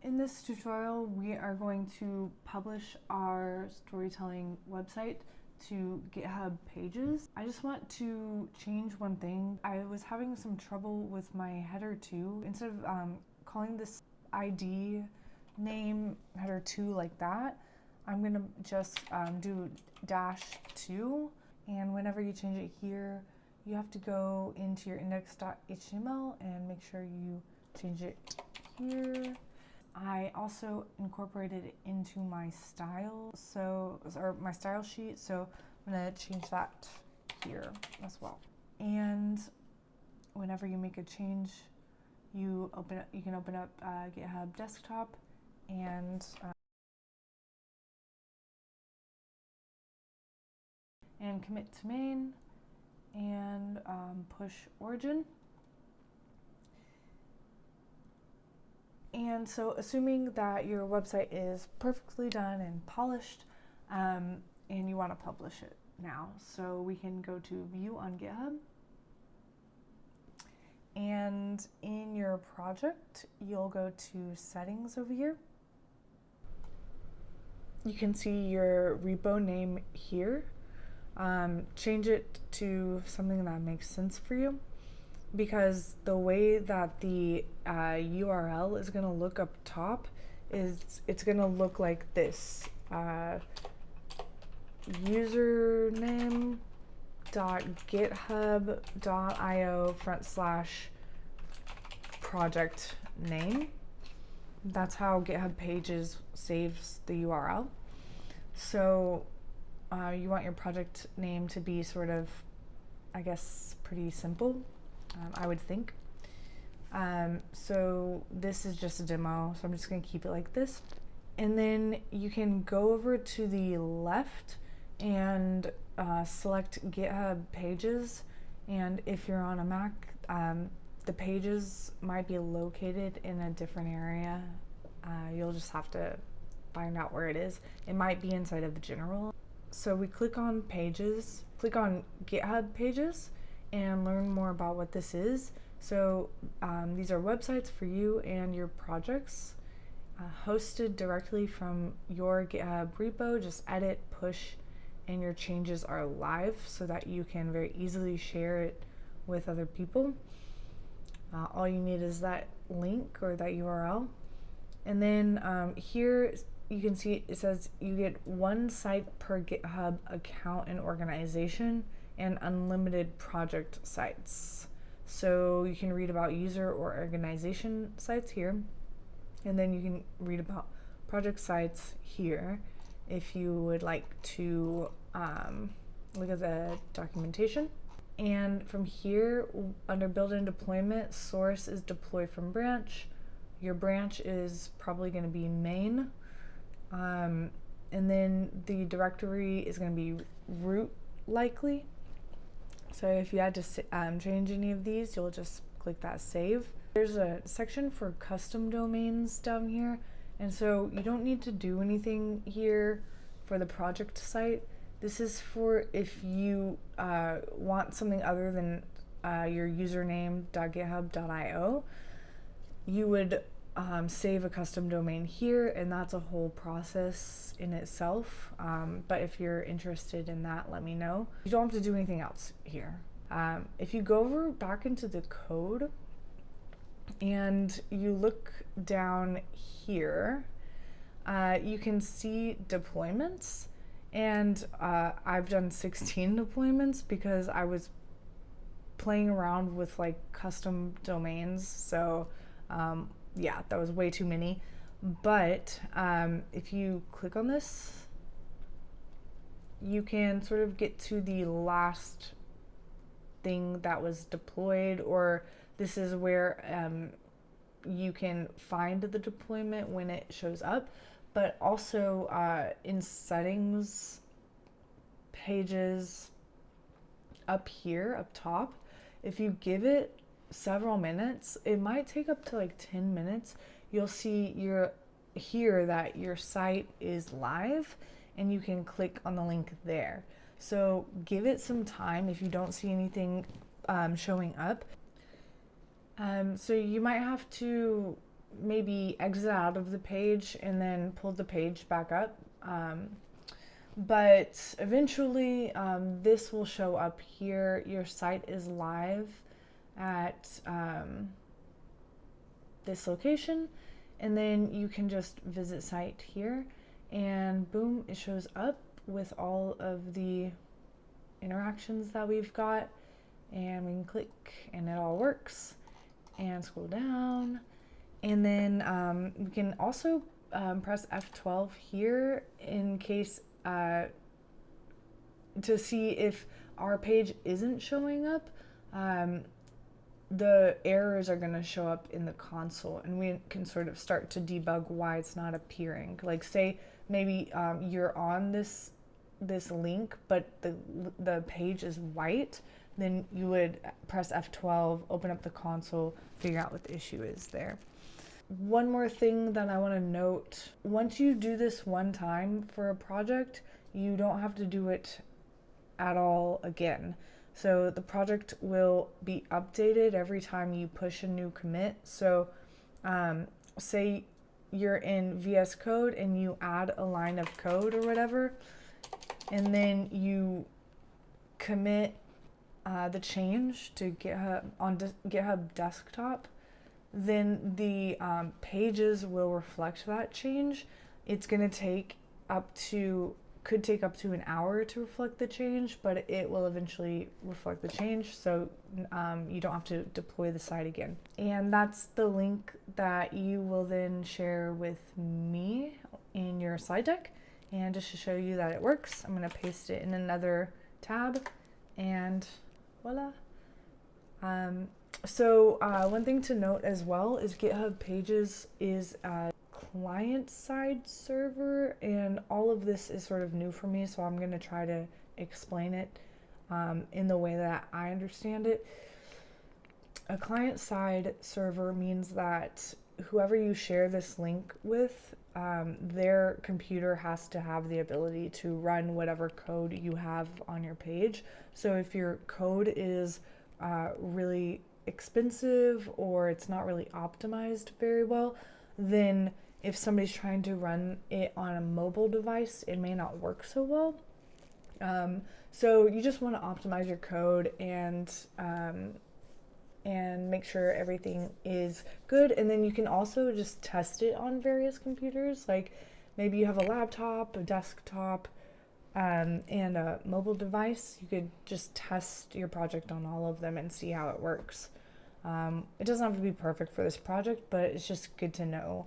In this tutorial, we are going to publish our storytelling website to GitHub Pages. I just want to change one thing. I was having some trouble with my header 2. Instead of calling this ID name header 2 like that, I'm gonna just do -2, and whenever you change it here, you have to go into your index.html and make sure you change it here. I also incorporated it into my style, or my style sheet, so I'm gonna change that here as well. And whenever you make a change, you can open up GitHub Desktop and commit to main and push origin. And so assuming that your website is perfectly done and polished, and you want to publish it now, so we can go to view on GitHub. And in your project, you'll go to settings over here. You can see your repo name here. Change it to something that makes sense for you, because the way that the URL is going to look up top is it's going to look like this: username.github.io/project name. That's how GitHub Pages saves the URL. So you want your project name to be sort of, I guess, pretty simple. I would think. So this is just a demo, so I'm just going to keep it like this. And then you can go over to the left and select GitHub Pages. And if you're on a Mac, the pages might be located in a different area. You'll just have to find out where it is. It might be inside of general. So we click on Pages, click on GitHub Pages, and learn more about what this is. So these are websites for you and your projects, hosted directly from your GitHub repo. Just edit, push, and your changes are live so that you can very easily share it with other people. All you need is that link or that URL. And then here you can see it says you get 1 site per GitHub account and organization, and unlimited project sites. So you can read about user or organization sites here, and then you can read about project sites here if you would like to look at the documentation. And from here, under build and deployment, source is deploy from branch. Your branch is probably going to be main. And then the directory is going to be root likely. So if you had to change any of these, you'll just click that save. There's a section for custom domains down here, and so you don't need to do anything here for the project site. This is for if you want something other than your username.github.io. You would save a custom domain here, and that's a whole process in itself. But if you're interested in that, let me know. You don't have to do anything else here. If you go over back into the code and you look down here, you can see deployments, and I've done 16 deployments because I was playing around with like custom domains. So yeah, that was way too many. But if you click on this, you can sort of get to the last thing that was deployed, or this is where you can find the deployment when it shows up. But also in settings, pages, up here, up top, if you give it several minutes, it might take up to like 10 minutes, you'll see here that your site is live, and you can click on the link there. So give it some time if you don't see anything showing up. So you might have to maybe exit out of the page and then pull the page back up. But eventually this will show up here. Your site is live at this location, and then you can just visit site here, and boom, it shows up with all of the interactions that we've got, and we can click and it all works, and scroll down, and then we can also press F12 here in case to see if our page isn't showing up. The errors are going to show up in the console, and we can sort of start to debug why it's not appearing. Like, say maybe you're on this link, but the page is white, then you would press F12, open up the console, figure out what the issue is there. One more thing that I want to note: once you do this one time for a project, you don't have to do it at all again. So the project will be updated every time you push a new commit. So say you're in VS Code and you add a line of code or whatever, and then you commit the change to GitHub on GitHub desktop, then the pages will reflect that change. It's going to could take up to an hour to reflect the change, but it will eventually reflect the change, so you don't have to deploy the site again. And that's the link that you will then share with me in your slide deck. And just to show you that it works, I'm going to paste it in another tab, and voila. One thing to note as well is GitHub Pages is a client-side server, and all of this is sort of new for me, so I'm going to try to explain it in the way that I understand it. A client-side server means that whoever you share this link with, their computer has to have the ability to run whatever code you have on your page. So if your code is really expensive or it's not really optimized very well, then if somebody's trying to run it on a mobile device, it may not work so well. So you just want to optimize your code and make sure everything is good. And then you can also just test it on various computers. Like maybe you have a laptop, a desktop, and a mobile device. You could just test your project on all of them and see how it works. It doesn't have to be perfect for this project, but it's just good to know.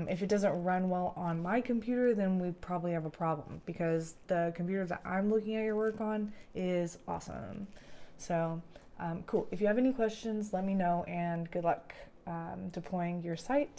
If it doesn't run well on my computer, then we probably have a problem, because the computer that I'm looking at your work on is awesome. So cool. If you have any questions, let me know, and good luck deploying your site.